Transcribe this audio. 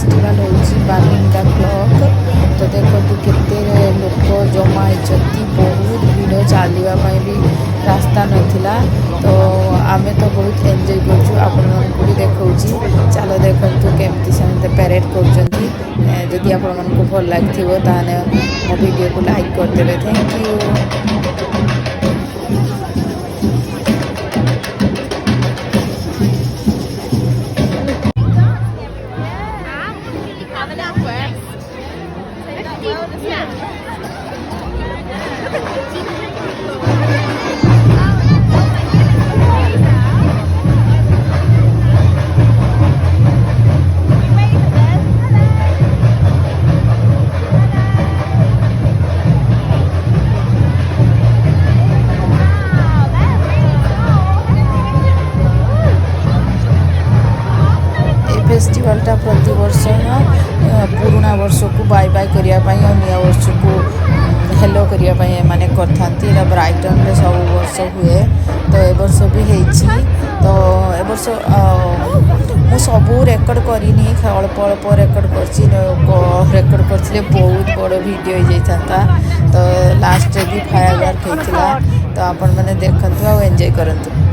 Festival होची Balinga clock तो देखो केते लोक जमा होती बहुत भिड़ चलवा भी रास्ता नथिला तो आमे तो बहुत एंजॉय करछु आपण को भी देखौची चलो देखंतु केमती समते पैरेड करजंती जदि आपण को भल लागथिबो ताने मो वीडियो को लाइक कर देबे थैंक यू। फेस्टिवलटा प्रति वर्ष पुराना वर्ष को बाय बाय करने और नया वर्ष को हेलो करने माने करथांती ब्राइटन रे सब वर्ष हुए तो ए वर्ष भी होती तो ए वर्ष मु सबू रेकर्ड करनी अल्प अल्प रेकर्ड रेकर्ड करते बहुत बड़ वीडियो हो जाता तो लास्ट भी फायर वर्क होता तो आपण मैंने देखंतु और एंजॉय करंतु।